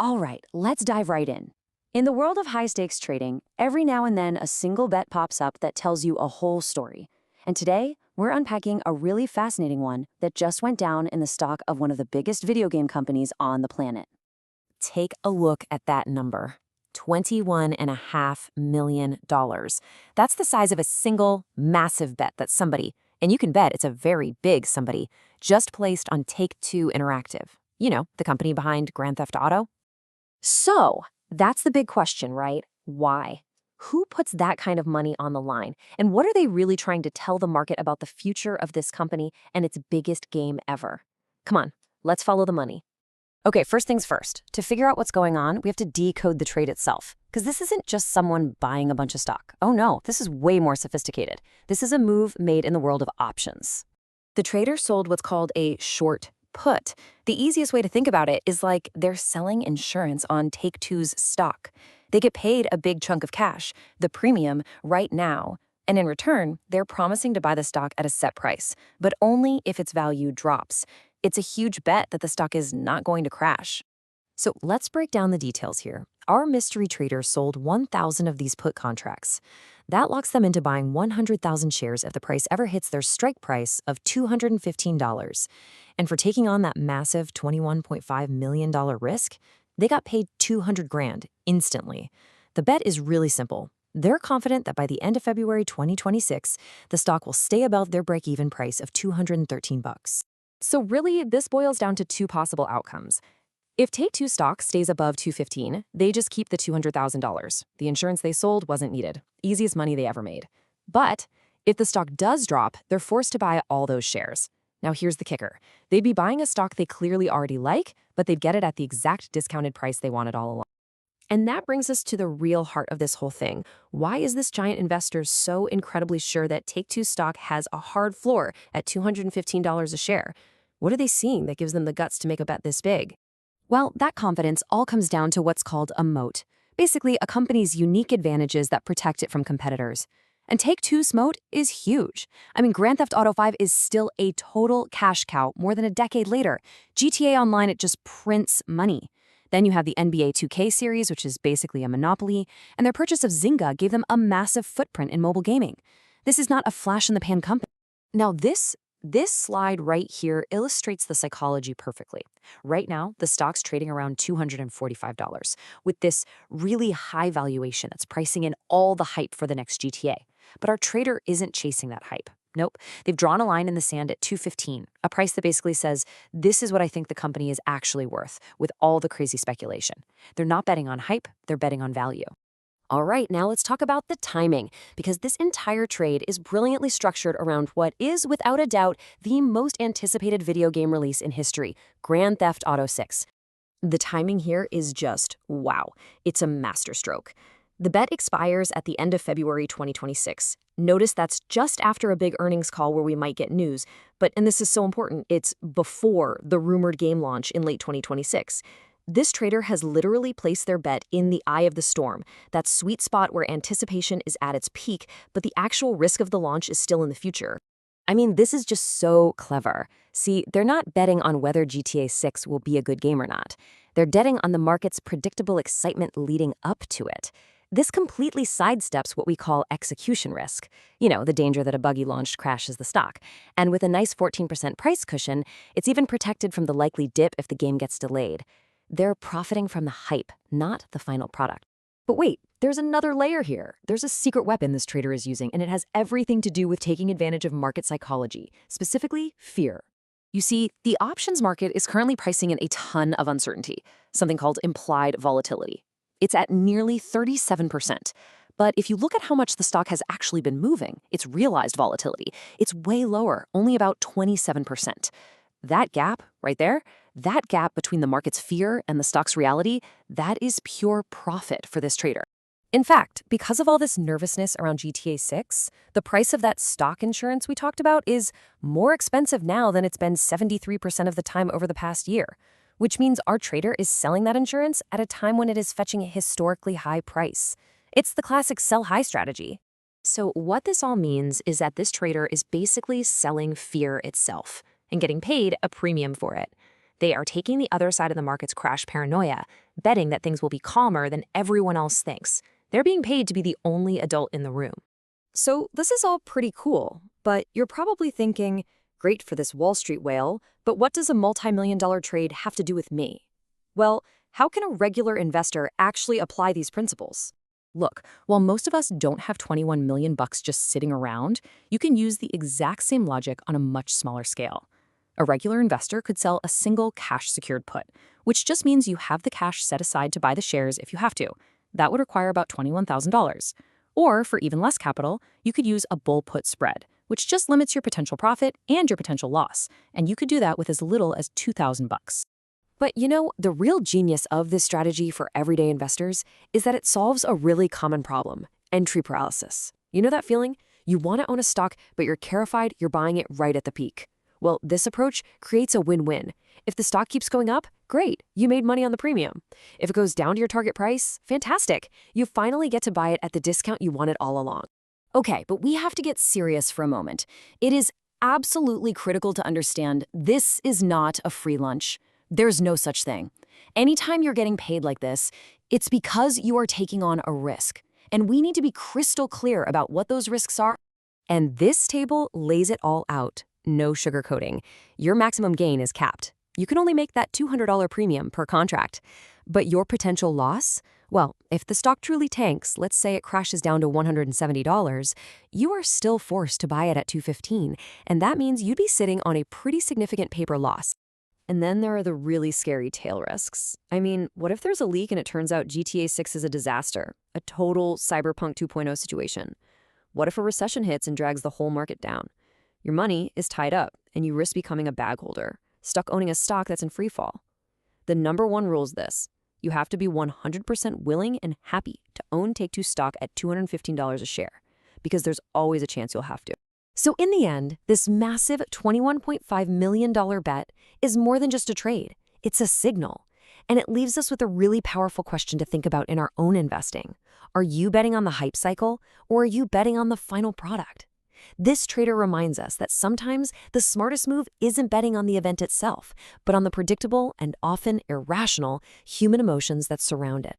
All right, let's dive right in. In the world of high-stakes trading, every now and then a single bet pops up that tells you a whole story. And today, we're unpacking a really fascinating one that just went down in the stock of one of the biggest video game companies on the planet. Take a look at that number. $21.5 million. That's the size of a single, massive bet that somebody, and you can bet it's a very big somebody, just placed on Take-Two Interactive. You know, the company behind Grand Theft Auto. So, that's the big question, right? Why? Who puts that kind of money on the line? And what are they really trying to tell the market about the future of this company and its biggest game ever? Come on, let's follow the money. Okay, first things first. To figure out what's going on, we have to decode the trade itself. Because this isn't just someone buying a bunch of stock. Oh no, this is way more sophisticated. This is a move made in the world of options. The trader sold what's called a short put. The easiest way to think about it is like they're selling insurance on Take-Two's stock. They get paid a big chunk of cash, the premium, right now. And in return, they're promising to buy the stock at a set price, but only if its value drops. It's a huge bet that the stock is not going to crash. So let's break down the details here. Our mystery trader sold 1,000 of these put contracts. That locks them into buying 100,000 shares if the price ever hits their strike price of $215. And for taking on that massive $21.5 million risk, they got paid $200 grand instantly. The bet is really simple. They're confident that by the end of February 2026, the stock will stay above their break-even price of $213. So really, this boils down to two possible outcomes. If Take-Two stock stays above $215, they just keep the $200,000. The insurance they sold wasn't needed. Easiest money they ever made. But if the stock does drop, they're forced to buy all those shares. Now here's the kicker. They'd be buying a stock they clearly already like, but they'd get it at the exact discounted price they wanted all along. And that brings us to the real heart of this whole thing. Why is this giant investor so incredibly sure that Take-Two stock has a hard floor at $215 a share? What are they seeing that gives them the guts to make a bet this big? Well, that confidence all comes down to what's called a moat. Basically, a company's unique advantages that protect it from competitors. And Take-Two's moat is huge. I mean, Grand Theft Auto 5 is still a total cash cow more than a decade later. GTA Online, it just prints money. Then you have the NBA 2K series, which is basically a monopoly, and their purchase of Zynga gave them a massive footprint in mobile gaming. This is not a flash-in-the-pan company. Now, this slide right here illustrates the psychology perfectly. Right now, the stock's trading around $245 with this really high valuation that's pricing in all the hype for the next GTA. But our trader isn't chasing that hype. Nope. They've drawn a line in the sand at $215, a price that basically says, this is what I think the company is actually worth with all the crazy speculation. They're not betting on hype, they're betting on value. All right, now let's talk about the timing, because this entire trade is brilliantly structured around what is, without a doubt, the most anticipated video game release in history, Grand Theft Auto 6. The timing here is just wow. It's a masterstroke. The bet expires at the end of February 2026. Notice that's just after a big earnings call where we might get news, and this is so important, it's before the rumored game launch in late 2026. This trader has literally placed their bet in the eye of the storm, that sweet spot where anticipation is at its peak, but the actual risk of the launch is still in the future. I mean, this is just so clever. See, they're not betting on whether GTA 6 will be a good game or not. They're betting on the market's predictable excitement leading up to it. This completely sidesteps what we call execution risk. You know, the danger that a buggy launch crashes the stock. And with a nice 14% price cushion, it's even protected from the likely dip if the game gets delayed. They're profiting from the hype, not the final product. But wait, there's another layer here. There's a secret weapon this trader is using, and it has everything to do with taking advantage of market psychology, specifically fear. You see, the options market is currently pricing in a ton of uncertainty, something called implied volatility. It's at nearly 37%. But if you look at how much the stock has actually been moving, its realized volatility, it's way lower, only about 27%. That gap right there, that gap between the market's fear and the stock's reality, that is pure profit for this trader. In fact, because of all this nervousness around GTA 6, the price of that stock insurance we talked about is more expensive now than it's been 73% of the time over the past year, which means our trader is selling that insurance at a time when it is fetching a historically high price. It's the classic sell high strategy. So what this all means is that this trader is basically selling fear itself and getting paid a premium for it. They are taking the other side of the market's crash paranoia, betting that things will be calmer than everyone else thinks. They're being paid to be the only adult in the room. So this is all pretty cool, but you're probably thinking, great for this Wall Street whale, but what does a multi-million-dollar trade have to do with me? Well, how can a regular investor actually apply these principles? Look, while most of us don't have 21 million bucks just sitting around, you can use the exact same logic on a much smaller scale. A regular investor could sell a single cash-secured put, which just means you have the cash set aside to buy the shares if you have to. That would require about $21,000. Or, for even less capital, you could use a bull-put spread, which just limits your potential profit and your potential loss, and you could do that with as little as $2,000. But you know, the real genius of this strategy for everyday investors is that it solves a really common problem: entry paralysis. You know that feeling? You want to own a stock, but you're terrified you're buying it right at the peak. Well, this approach creates a win-win. If the stock keeps going up, great, you made money on the premium. If it goes down to your target price, fantastic, you finally get to buy it at the discount you wanted all along. Okay, but we have to get serious for a moment. It is absolutely critical to understand this is not a free lunch. There's no such thing. Anytime you're getting paid like this, it's because you are taking on a risk. And we need to be crystal clear about what those risks are. And this table lays it all out. No sugarcoating. Your maximum gain is capped. You can only make that $200 premium per contract. But your potential loss? Well, if the stock truly tanks, let's say it crashes down to $170, you are still forced to buy it at $215, and that means you'd be sitting on a pretty significant paper loss. And then there are the really scary tail risks. I mean, what if there's a leak and it turns out GTA 6 is a disaster, a total Cyberpunk 2.0 situation? What if a recession hits and drags the whole market down? Your money is tied up, and you risk becoming a bag holder, stuck owning a stock that's in free fall. The number one rule is this: you have to be 100% willing and happy to own Take-Two stock at $215 a share, because there's always a chance you'll have to. So in the end, this massive $21.5 million bet is more than just a trade. It's a signal. And it leaves us with a really powerful question to think about in our own investing. Are you betting on the hype cycle, or are you betting on the final product? This trader reminds us that sometimes the smartest move isn't betting on the event itself, but on the predictable and often irrational human emotions that surround it.